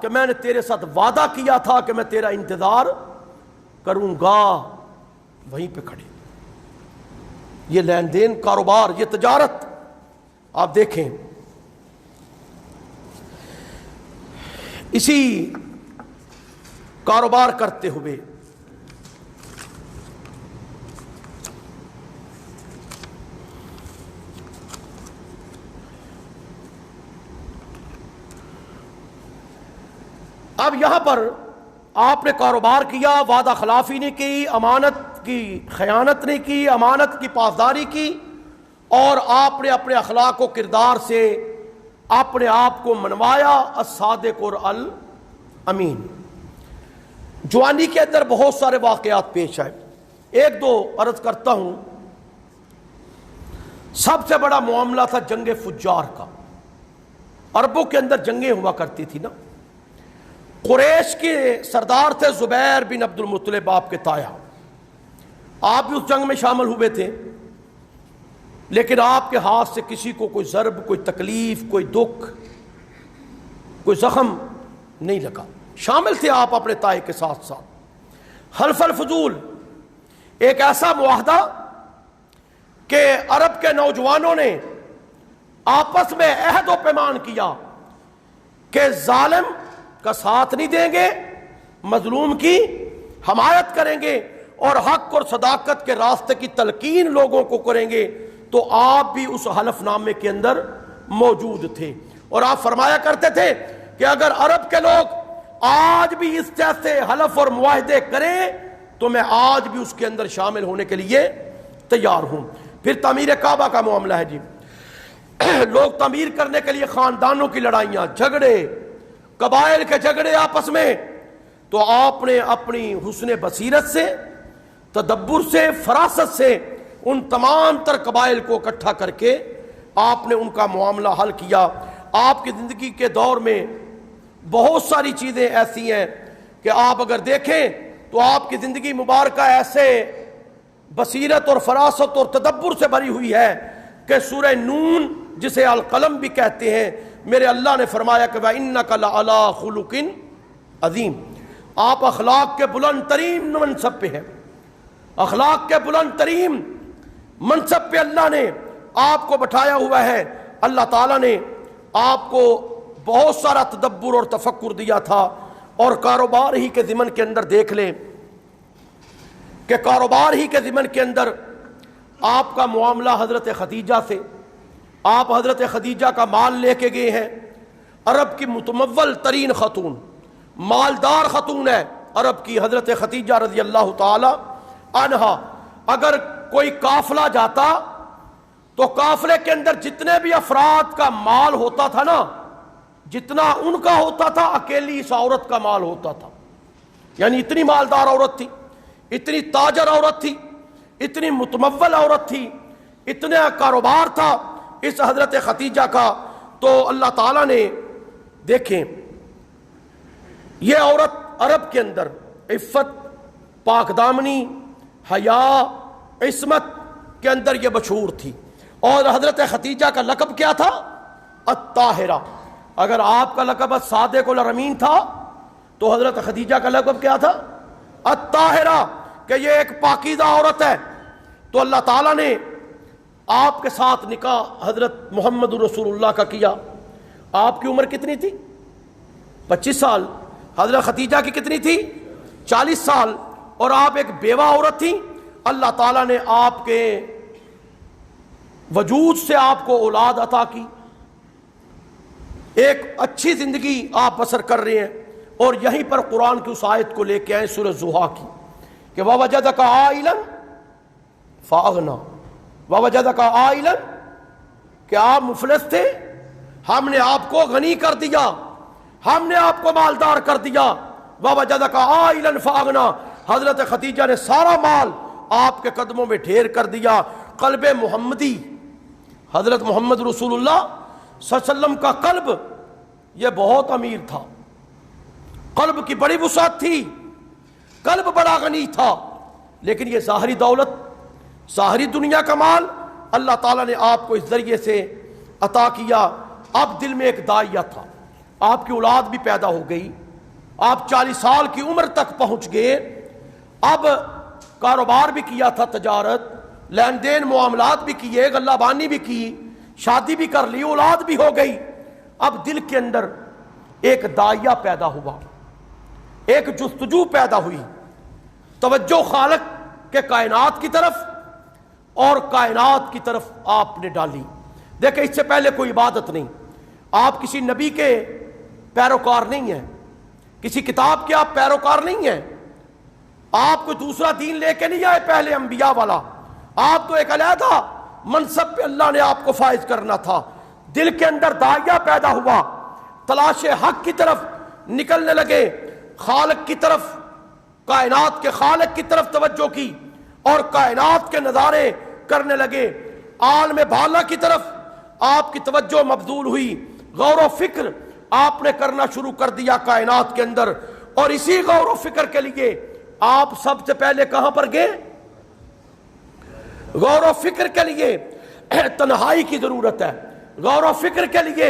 کہ میں نے تیرے ساتھ وعدہ کیا تھا کہ میں تیرا انتظار کروں گا، وہیں پہ کھڑے۔ یہ لین دین، کاروبار، یہ تجارت آپ دیکھیں۔ اسی کاروبار کرتے ہوئے اب یہاں پر آپ نے کاروبار کیا، وعدہ خلافی نہیں کی، امانت کی خیانت نہیں کی، امانت کی پاسداری کی، اور آپ نے اپنے اخلاق و کردار سے اپنے آپ کو منوایا الصادق اور الامین۔ جوانی کے اندر بہت سارے واقعات پیش آئے، 1-2 عرض کرتا ہوں۔ سب سے بڑا معاملہ تھا جنگ فجار کا۔ عربوں کے اندر جنگیں ہوا کرتی تھی نا۔ قریش کے سردار تھے زبیر بن عبد المطلب، آپ کے تایا، آپ بھی اس جنگ میں شامل ہوئے تھے، لیکن آپ کے ہاتھ سے کسی کو کوئی ضرب، کوئی تکلیف، کوئی دکھ، کوئی زخم نہیں لگا۔ شامل تھے آپ اپنے تائے کے ساتھ ساتھ۔ حلف الفضول، ایک ایسا معاہدہ کہ عرب کے نوجوانوں نے آپس میں عہد و پیمان کیا کہ ظالم کا ساتھ نہیں دیں گے، مظلوم کی حمایت کریں گے، اور حق اور صداقت کے راستے کی تلقین لوگوں کو کریں گے۔ تو آپ بھی اس حلف نامے کے اندر موجود تھے، اور آپ فرمایا کرتے تھے کہ اگر عرب کے لوگ آج بھی اس جیسے حلف اور معاہدے کریں تو میں آج بھی اس کے اندر شامل ہونے کے لیے تیار ہوں۔ پھر تعمیر کعبہ کا معاملہ ہے جی، لوگ تعمیر کرنے کے لیے خاندانوں کی لڑائیاں، جھگڑے، قبائل کے جھگڑے آپس میں، تو آپ نے اپنی حسن بصیرت سے، تدبر سے، فراست سے ان تمام تر قبائل کو اکٹھا کر کے آپ نے ان کا معاملہ حل کیا۔ آپ کی زندگی کے دور میں بہت ساری چیزیں ایسی ہیں کہ آپ اگر دیکھیں تو آپ کی زندگی مبارکہ ایسے بصیرت اور فراست اور تدبر سے بھری ہوئی ہے کہ سورہ نون جسے القلم بھی کہتے ہیں، میرے اللہ نے فرمایا کہ وَإِنَّكَ لَعَلَىٰ خُلُقٍ عَظِيمٍ، آپ اخلاق کے بلند ترین منصب پہ ہیں، اخلاق کے بلند ترین منصب پہ اللہ نے آپ کو بٹھایا ہوا ہے۔ اللہ تعالیٰ نے آپ کو بہت سارا تدبر اور تفکر دیا تھا، اور کاروبار ہی کے ضمن کے اندر دیکھ لیں کہ کاروبار ہی کے ضمن کے اندر آپ کا معاملہ حضرت خدیجہ سے، آپ حضرت خدیجہ کا مال لے کے گئے ہیں، عرب کی متمول ترین خاتون، مالدار خاتون ہے عرب کی حضرت خدیجہ رضی اللہ تعالی عنہا۔ اگر کوئی قافلہ جاتا تو قافلے کے اندر جتنے بھی افراد کا مال ہوتا تھا نا، جتنا ان کا ہوتا تھا اکیلی اس عورت کا مال ہوتا تھا، یعنی اتنی مالدار عورت تھی، اتنی تاجر عورت تھی، اتنی متمول عورت تھی، اتنا کاروبار تھا اس حضرت خدیجہ کا۔ تو اللہ تعالیٰ نے دیکھیں یہ عورت عرب کے اندر عفت، پاک دامنی، حیا، عصمت کے اندر یہ مشہور تھی، اور حضرت خدیجہ کا لقب کیا تھا؟ الطاہرہ۔ اگر آپ کا لقب الصادق الامین تھا تو حضرت خدیجہ کا لقب کیا تھا؟ الطاہرہ، کہ یہ ایک پاکیزہ عورت ہے۔ تو اللہ تعالیٰ نے آپ کے ساتھ نکاح حضرت محمد رسول اللہ کا کیا۔ آپ کی عمر کتنی تھی؟ 25 سال۔ حضرت خدیجہ کی کتنی تھی؟ 40 سال، اور آپ ایک بیوہ عورت تھی۔ اللہ تعالیٰ نے آپ کے وجود سے آپ کو اولاد عطا کی، ایک اچھی زندگی آپ بسر کر رہے ہیں، اور یہیں پر قرآن کی اس آیت کو لے کے آئے سورہ زحا کی کہ وَوَجَدَكَ عَائِلًا فَأَغْنَىٰ، وَوَجَدَكَ عَائِلًا، کہ آپ مفلس تھے، ہم نے آپ کو غنی کر دیا، ہم نے آپ کو مالدار کر دیا۔ وَوَجَدَكَ عَائِلًا فَأَغْنَىٰ، حضرت خدیجہ نے سارا مال آپ کے قدموں میں ڈھیر کر دیا۔ قلب محمدی، حضرت محمد رسول اللہ صلی اللہ علیہ وسلم کا قلب یہ بہت امیر تھا، قلب کی بڑی وسعت تھی، قلب بڑا غنی تھا، لیکن یہ ظاہری دولت، ظاہری دنیا کا مال اللہ تعالیٰ نے آپ کو اس ذریعے سے عطا کیا۔ اب دل میں ایک داعیہ تھا، آپ کی اولاد بھی پیدا ہو گئی، آپ 40 سال کی عمر تک پہنچ گئے، اب کاروبار بھی کیا تھا، تجارت، لین دین، معاملات بھی کیے، غلہ بانی بھی کی، شادی بھی کر لی، اولاد بھی ہو گئی۔ اب دل کے اندر ایک داعیہ پیدا ہوا، ایک جستجو پیدا ہوئی، توجہ خالق کے کائنات کی طرف اور کائنات کی طرف آپ نے ڈالی۔ دیکھیں اس سے پہلے کوئی عبادت نہیں، آپ کسی نبی کے پیروکار نہیں ہیں، کسی کتاب کے آپ پیروکار نہیں ہیں، آپ کوئی دوسرا دین لے کے نہیں آئے پہلے انبیاء والا، آپ تو ایک علیحدہ منصب پہ اللہ نے آپ کو فائز کرنا تھا۔ دل کے اندر داعیہ پیدا ہوا، تلاش حق کی طرف نکلنے لگے، خالق کی طرف، کائنات کے خالق کی طرف توجہ کی، اور کائنات کے نظارے کرنے لگے، عالم بالا کی طرف آپ کی توجہ مبذول ہوئی، غور و فکر آپ نے کرنا شروع کر دیا کائنات کے اندر۔ اور اسی غور و فکر کے لیے آپ سب سے پہلے کہاں پر گئے؟ غور و فکر کے لیے تنہائی کی ضرورت ہے، غور و فکر کے لیے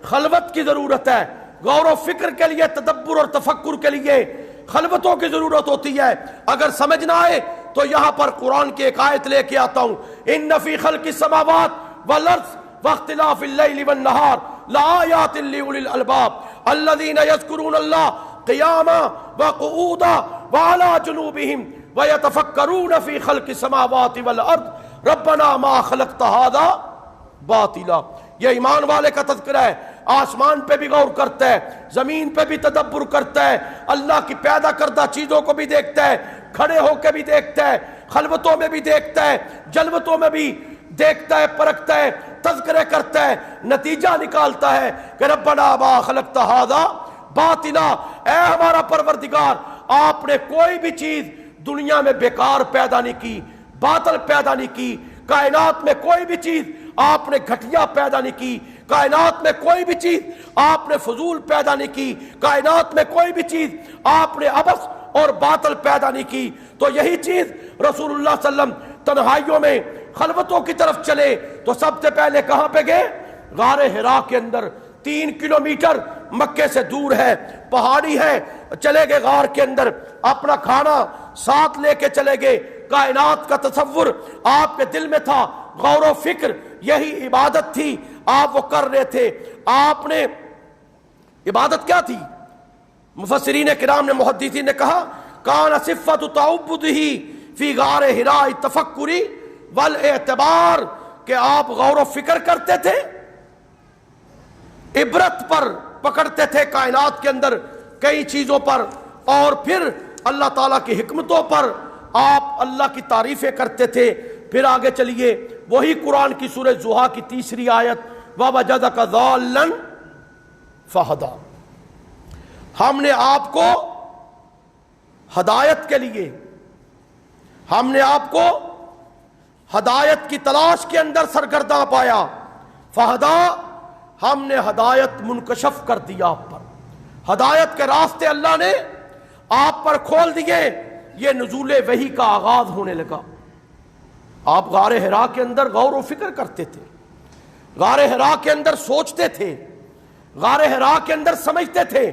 خلوت کی ضرورت ہے، غور و فکر کے لیے تدبر اور تفکر کے لیے خلوتوں کی ضرورت ہوتی ہے۔ اگر سمجھ نہ آئے تو یہاں پر قرآن کی ایک آیت لے کے آتا ہوں، ان فی خلق السماوات والارض واختلاف اللیل والنہار لآیات لأولی الالباب الذین یذکرون اللہ قیاما وقعودا وعلی جنوبہم ویتفکرون فی خلق السماوات والارض ربنا ما خلقت ھذا باطلا. یہ ایمان والے کا تذکرہ ہے. آسمان پہ بھی غور کرتا ہے, زمین پہ بھی تدبر کرتا ہے, اللہ کی پیدا کردہ چیزوں کو بھی دیکھتا ہے, کھڑے ہو کے بھی دیکھتا ہے, خلوتوں میں بھی دیکھتا ہے, جلوتوں میں بھی دیکھتا ہے, پرکھتا ہے, تذکرے کرتا ہے, نتیجہ نکالتا ہے کہ ربنا ما خلقت ھذا باطلا, اے ہمارا پروردگار آپ نے کوئی بھی چیز دنیا میں بیکار پیدا نہیں کی, باطل پیدا نہیں کی. کائنات میں کوئی بھی چیز آپ نے گھٹیا پیدا نہیں کی, کائنات میں کوئی بھی چیز آپ نے فضول پیدا نہیں کی, کائنات میں کوئی بھی چیز آپ نے عبث اور باطل پیدا نہیں کی. تو یہی چیز رسول اللہ صلی اللہ علیہ وسلم تنہائیوں میں خلوتوں کی طرف چلے تو سب سے پہلے کہاں پہ گئے؟ غار حرا کے اندر. 3 کلومیٹر مکے سے دور ہے, پہاڑی ہے, چلے گئے غار کے اندر, اپنا کھانا ساتھ لے کے چلے گئے. کائنات کا تصور آپ کے دل میں تھا, غور و فکر یہی عبادت تھی, آپ وہ کر رہے تھے. آپ نے عبادت کیا تھی؟ مفسرین کرام نے, محدثین نے کہا کان صفت تعبدہ فی غار حراء التفکر والاعتبار, کہ آپ غور و فکر کرتے تھے, عبرت پر پکڑتے تھے کائنات کے اندر کئی چیزوں پر, اور پھر اللہ تعالیٰ کی حکمتوں پر آپ اللہ کی تعریفیں کرتے تھے. پھر آگے چلیے, وہی قرآن کی سورہ زحا کی 3 آیت, وَوَجَدَكَ ضَالًّا فَهَدَىٰ, ہم نے آپ کو ہدایت کے لیے, ہم نے آپ کو ہدایت کی تلاش کے اندر سرگرداں پایا. فَهَدَىٰ, ہم نے ہدایت منکشف کر دیا آپ پر, ہدایت کے راستے اللہ نے آپ پر کھول دیے. یہ نزول وحی کا آغاز ہونے لگا. آپ غار حرا کے اندر غور و فکر کرتے تھے, غار حرا کے اندر سوچتے تھے, غار حرا کے اندر سمجھتے تھے,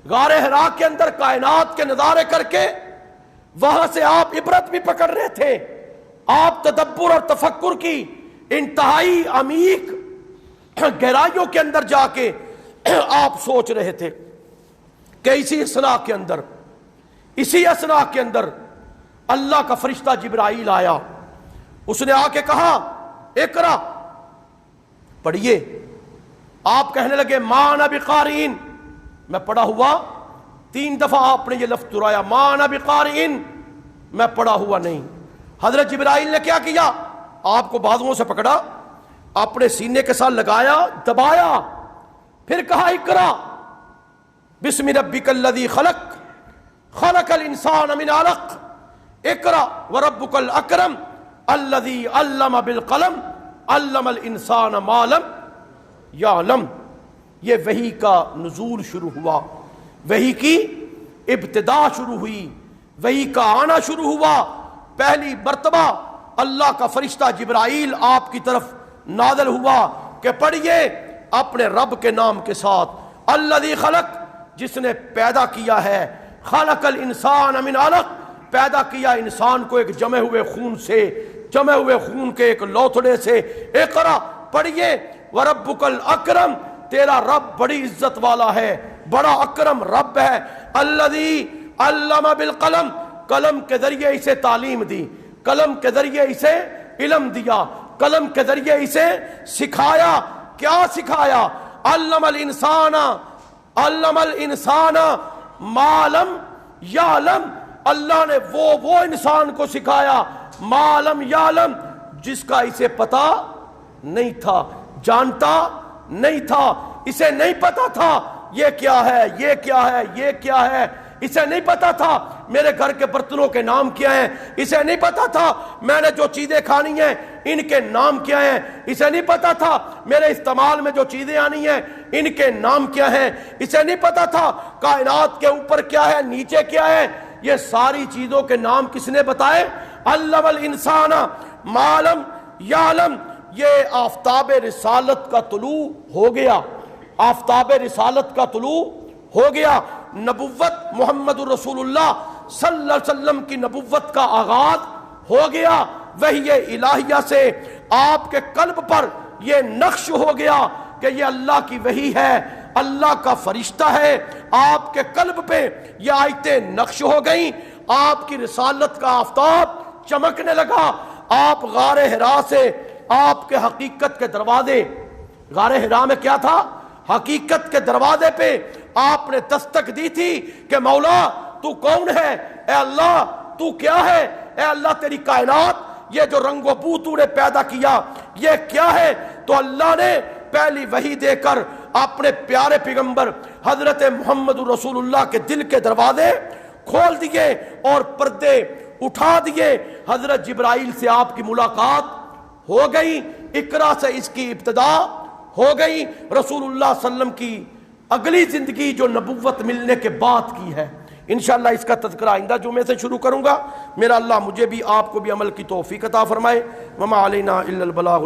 غار حرا کے اندر کائنات کے نظارے کر کے وہاں سے آپ عبرت بھی پکڑ رہے تھے. آپ تدبر اور تفکر کی انتہائی عمیق گہرائیوں کے اندر جا کے آپ سوچ رہے تھے کہ اسی اثنا کے اندر اللہ کا فرشتہ جبرائیل آیا. اس نے آ کے کہا اقرا, پڑھیے. آپ کہنے لگے ما انا بقارئ, میں پڑھا ہوا. 3 دفعہ آپ نے یہ لفظ دہرایا, ما انا بقارئ, میں پڑھا ہوا نہیں. حضرت جبرائیل نے کیا کیا؟ آپ کو بازوؤں سے پکڑا, اپنے سینے کے ساتھ لگایا, دبایا, پھر کہا اقرا بسم ربک الذی خلق خلق الانسان من علق اقرا وربک الاکرم الذی علم بالقلم علم الانسان ما لم یعلم. یہ وحی کا نزول شروع ہوا, وحی کی ابتدا شروع ہوئی, وحی کا آنا شروع ہوا. پہلی مرتبہ اللہ کا فرشتہ جبرائیل آپ کی طرف نازل ہوا کہ پڑھیے اپنے رب کے نام کے ساتھ, الذی خلق, جس نے پیدا کیا ہے, خلق الانسان من علق, پیدا کیا انسان کو ایک جمے ہوئے خون سے, جمے ہوئے خون کے ایک لوتھڑے سے. اقرا, پڑھیے, وربک الاکرم, تیرا رب بڑی عزت والا ہے, بڑا اکرم رب ہے. الذی علم بالقلم, قلم کے ذریعے اسے تعلیم دی, قلم کے ذریعے اسے علم دیا, قلم کے ذریعے اسے سکھایا. کیا سکھایا؟ علم الانسان ما لم یعلم, اللہ نے وہ انسان کو سکھایا, ما لم یعلم, جس کا اسے پتا نہیں تھا, جانتا نہیں تھا, اسے نہیں پتا تھا یہ کیا ہے, یہ کیا ہے, یہ کیا ہے, اسے نہیں پتا تھا میرے گھر کے برتنوں کے نام کیا ہیں, اسے نہیں پتا تھا میں نے جو چیزیں کھانی ہیں ان کے نام کیا ہیں, اسے نہیں پتا تھا میرے استعمال میں جو چیزیں آنی ہیں ان کے نام کیا ہیں, اسے نہیں پتا تھا کائنات کے اوپر کیا ہے, نیچے کیا ہے. یہ ساری چیزوں کے نام کس نے بتائے؟ علم الانسان ما لم یعلم. یہ آفتاب رسالت کا طلوع ہو گیا, آفتاب رسالت کا طلوع ہو گیا. نبوت محمد رسول اللہ صلی اللہ علیہ وسلم کی نبوت کا آغاز ہو گیا. وحی الہیہ سے آپ کے قلب پر یہ نقش ہو گیا کہ یہ اللہ کی وحی ہے, اللہ کا فرشتہ ہے. آپ کے قلب پہ یہ آیتیں نقش ہو گئیں, آپ کی رسالت کا آفتاب چمکنے لگا. آپ غار حرا سے آپ کے حقیقت کے دروازے، غار حرا میں کیا تھا؟ حقیقت کے دروازے پہ آپ نے دستک دی تھی کہ مولا تو کون ہے؟ اے اللہ تو کیا ہے؟ اے اللہ تیری کائنات، یہ جو رنگ و بو تو نے پیدا کیا یہ کیا ہے؟ تو اللہ نے پہلی وحی دے کر اپنے پیارے پیغمبر حضرت محمد رسول اللہ کے دل کے دروازے کھول دیے اور پردے اٹھا دیے۔ حضرت جبرائیل سے آپ کی ملاقات ہو گئی، اقرا سے اس کی ابتدا ہو گئی، رسول اللہ صلی اللہ علیہ وسلم کی اگلی زندگی جو نبوت ملنے کے بعد کی ہے۔ انشاءاللہ اس کا تذکرہ آئندہ جمعے سے شروع کروں گا۔ میرا اللہ مجھے بھی آپ کو بھی عمل کی توفیق عطا فرمائے۔ وما علینا الا البلاغ